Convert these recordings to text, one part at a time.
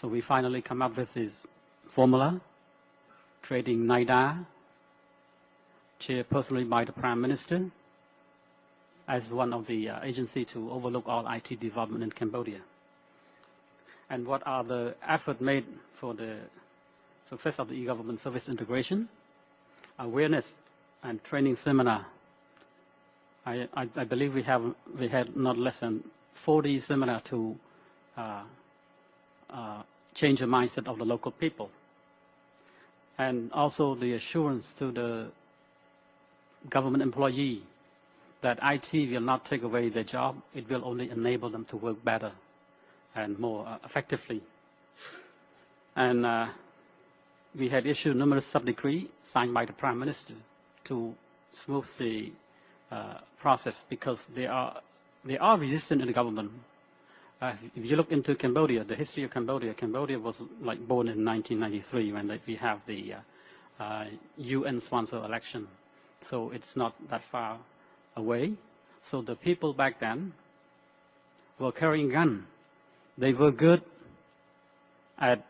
So we finally come up with this formula, creating NIDA, chaired personally by the Prime Minister, as one of the agencies to overlook all IT development in Cambodia. And what are the efforts made for the success of the e-government service integration? Awareness and training seminar. I believe we had not less than 40 seminars to change the mindset of the local people. And also the assurance to the government employee that IT will not take away their job, it will only enable them to work better and more effectively. And we had issued numerous sub-decrees signed by the Prime Minister to smooth the process, because they are resistant in the government. If you look into Cambodia, the history of Cambodia, Cambodia was like born in 1993 when we have the UN-sponsored election. So it's not that far away. So the people back then were carrying guns. They were good at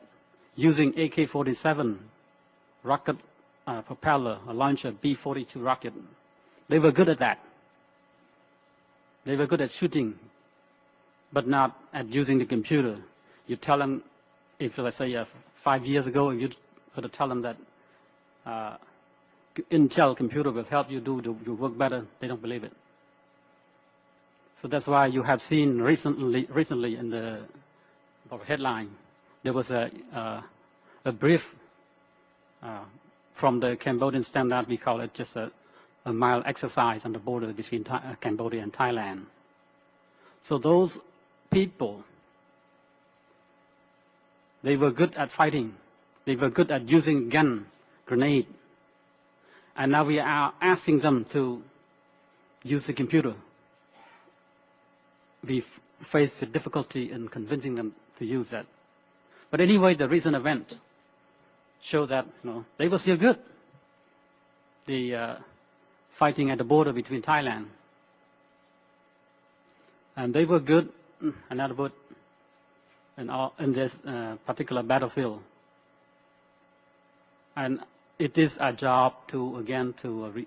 using AK-47 rocket propeller, a launcher, B-42 rocket. They were good at that. They were good at shooting, but not at using the computer. You tell them, if let's say 5 years ago, you were to tell them that Intel computer will help you do your work better, they don't believe it. So that's why you have seen recently in the headline, there was a brief from the Cambodian standard. We call it just a mild exercise on the border between Cambodia and Thailand. So those people, they were good at fighting. They were good at using gun, grenade. And now we are asking them to use the computer. We face the difficulty in convincing them to use that. But anyway, the recent event showed that they were still good. The fighting at the border between Thailand. And they were good, another word, in this particular battlefield. And it is our job to, again, to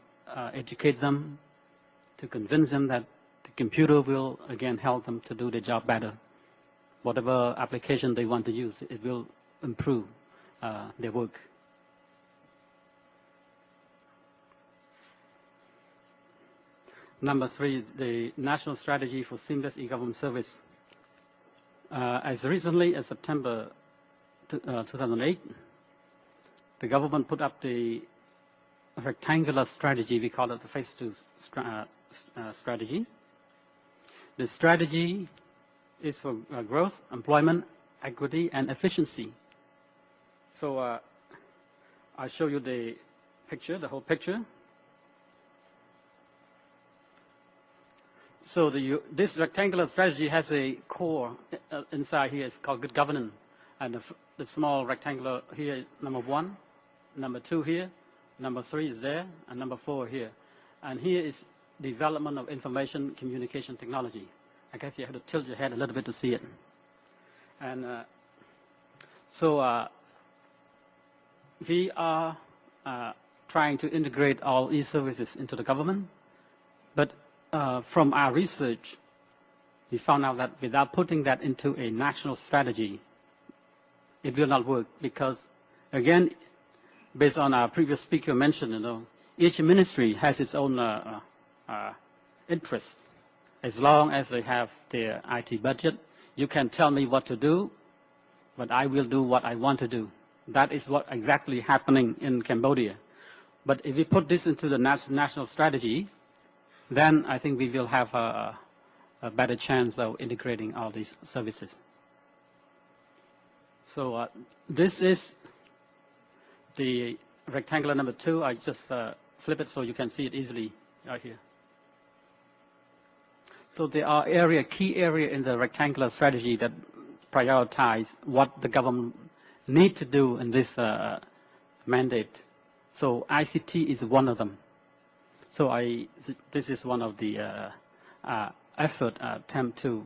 educate them, to convince them that the computer will, again, help them to do their job better. Whatever application they want to use, it will improve their work. Number 3, the National Strategy for Seamless E-Government Service. As recently as September 2008, the government put up the rectangular strategy. We call it the Phase 2 strategy. The strategy is for growth, employment, equity, and efficiency. So I'll show you the picture, the whole picture. So this rectangular strategy has a core inside here. It's called good governance. And the small rectangular here, number 1, number 2 here, number 3 is there, and number 4 here. And here is development of information communication technology. I guess you have to tilt your head a little bit to see it. And so we are trying to integrate all e-services into the government. But from our research, we found out that without putting that into a national strategy, it will not work, because, again, based on our previous speaker mentioned, each ministry has its own interest. As long as they have their IT budget, you can tell me what to do, but I will do what I want to do. That is what exactly happening in Cambodia. But if we put this into the national strategy, then I think we will have a better chance of integrating all these services. So this is the rectangular number 2. I just flip it so you can see it easily right here. So there are key area in the rectangular strategy that prioritize what the government need to do in this mandate. So ICT is one of them. So this is one of the attempt to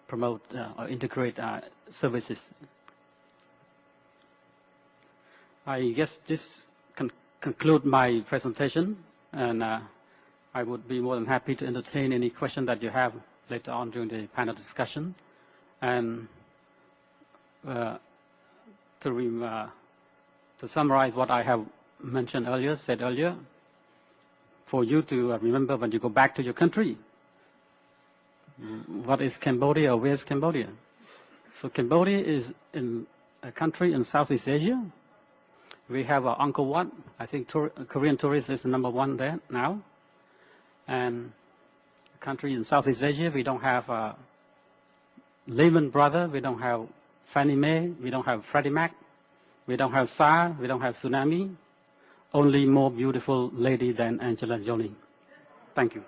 promote or integrate services I guess this can conclude my presentation, and I would be more than happy to entertain any question that you have later on during the panel discussion. And to summarize what I have mentioned earlier, said earlier, for you to remember when you go back to your country, what is Cambodia or where is Cambodia? So Cambodia is in a country in Southeast Asia. We have Angkor Wat. I think Korean tourist is number one there now. And a country in Southeast Asia, we don't have Lehman Brothers, we don't have Fannie Mae, we don't have Freddie Mac, we don't have SARS, we don't have tsunami. Only more beautiful lady than Angela Jolie. Thank you.